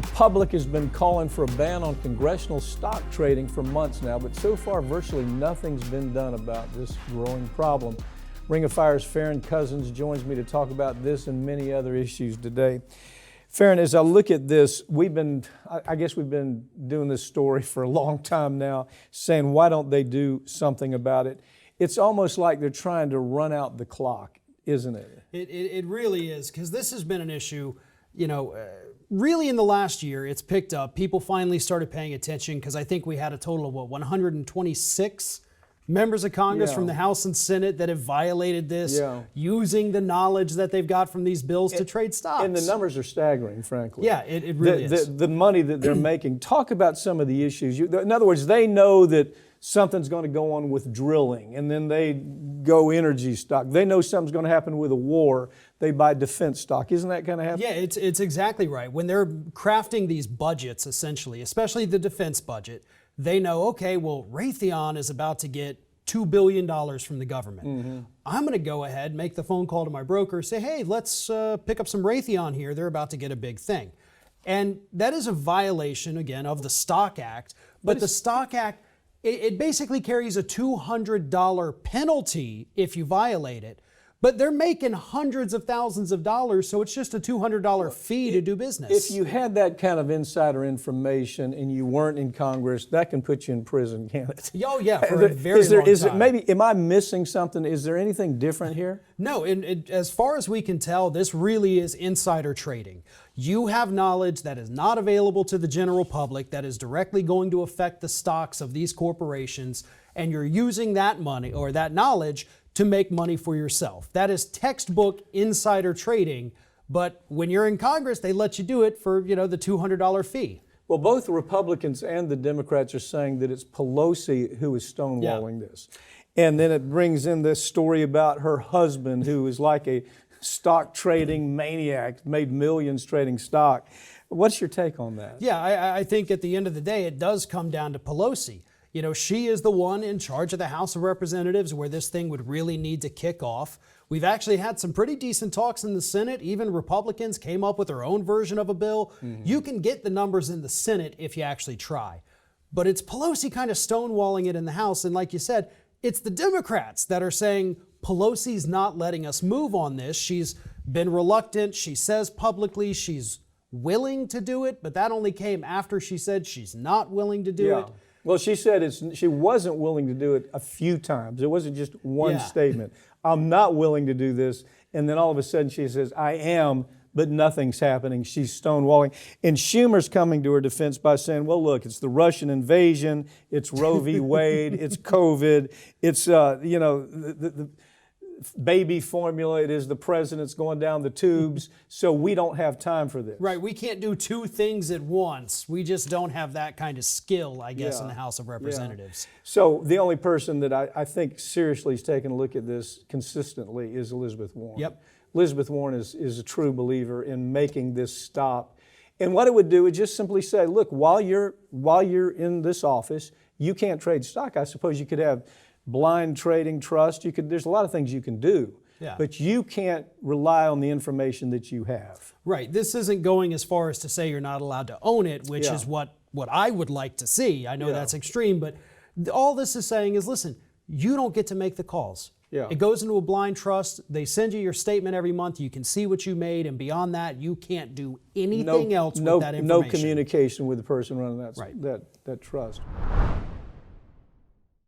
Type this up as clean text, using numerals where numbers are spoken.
The public has been calling for a ban on congressional stock trading for months now, but so far virtually nothing's been done about this growing problem. Ring of Fire's Farron Cousins joins me to talk about this and many other issues today. Farron, as I look at this, I guess we've been doing this story for a long time now, saying why don't they do something about it? It's almost like they're trying to run out the clock, isn't it? It really is, because this has been an issue, really in the last year. It's picked up. People finally started paying attention because I think we had a total of 126 members of Congress from the House and Senate that have violated this using the knowledge that they've got from these bills to trade stocks. And the numbers are staggering, frankly. Yeah, it really is. The money that they're making. Talk about some of the issues. In other words, they know that something's going to go on with drilling, and then they go energy stock. They know something's going to happen with a war. They buy defense stock. Isn't that kind of happening? Yeah, it's exactly right. When they're crafting these budgets, essentially, especially the defense budget, they know, okay, well, Raytheon is about to get $2 billion from the government. I'm going to go ahead, make the phone call to my broker, say, hey, let's pick up some Raytheon here. They're about to get a big thing. And that is a violation, again, of the Stock Act. But the Stock Act, it basically carries a $200 penalty if you violate it. But they're making hundreds of thousands of dollars, so it's just a $200 fee to do business. If you had that kind of insider information and you weren't in Congress, that can put you in prison, can't it? Oh, yeah, for a very long time. Am I missing something? Is there anything different here? No, as far as we can tell, this really is insider trading. You have knowledge that is not available to the general public that is directly going to affect the stocks of these corporations, and you're using that money or that knowledge to make money for yourself. That is textbook insider trading, but when you're in Congress, they let you do it for, the $200 fee. Well, both the Republicans and the Democrats are saying that it's Pelosi who is stonewalling this. And then it brings in this story about her husband, who is like a stock trading maniac, made millions trading stock. What's your take on that? Yeah, I think at the end of the day, it does come down to Pelosi. She is the one in charge of the House of Representatives where this thing would really need to kick off. We've actually had some pretty decent talks in the Senate. Even Republicans came up with their own version of a bill. You can get the numbers in the Senate if you actually try. But it's Pelosi kind of stonewalling it in the House. And like you said, it's the Democrats that are saying Pelosi's not letting us move on this. She's been reluctant. She says publicly she's willing to do it, but that only came after she said she's not willing to do it. Well, she said she wasn't willing to do it a few times. It wasn't just one statement. I'm not willing to do this. And then all of a sudden she says, I am, but nothing's happening. She's stonewalling. And Schumer's coming to her defense by saying, well, look, it's the Russian invasion. It's Roe v. Wade. It's COVID. It's, the baby formula. It is the president's going down the tubes. So we don't have time for this. Right. We can't do two things at once. We just don't have that kind of skill, I guess, in the House of Representatives. So the only person that I think seriously is taking a look at this consistently is Elizabeth Warren. Yep. Elizabeth Warren is a true believer in making this stop. And what it would do is just simply say, look, while you're in this office, you can't trade stock. I suppose you could have blind trading trust. There's a lot of things you can do, but you can't rely on the information that you have. Right. This isn't going as far as to say you're not allowed to own it, which is what I would like to see. I know that's extreme, but all this is saying is, listen, you don't get to make the calls. It goes into a blind trust. They send you your statement every month. You can see what you made, and beyond that, you can't do anything else with that information. No communication with the person running that trust.